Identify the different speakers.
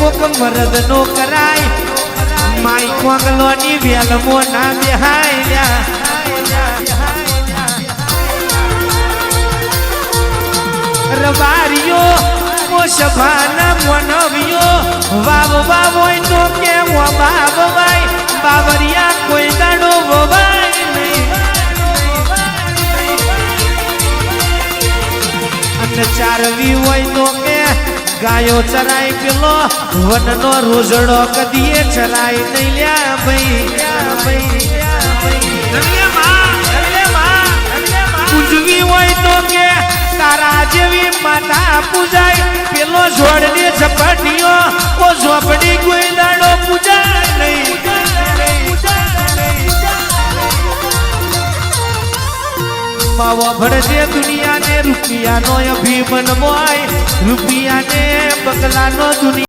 Speaker 1: કોક મરદ નો કરાય માઈ કોંગલો ની વેલમો ના બેહાય રવારીઓ મોસભાના મોનવિયો વાવ વાવ હોય તો કેમ બાબ ભાઈ બાવરિયા કોઈ દાડો વવાય નહીં અને ચારવી હોય તો કે ગાયો ચરાય પેલો વનનો રોજડો કદીએ ચરાય નહીં લ્યા ભાઈ પૂજવી હોય તો કે તારા જેવી માતા પૂજાય પેલો જોડની ઝપટીઓ ઓ ઝોપડી કોઈ દાડો પૂજાય નહીં માવો ભરજે દુનિયાને રૂપિયાનો અભિમન મોય રૂપિયાને બગલાનો દુનિયા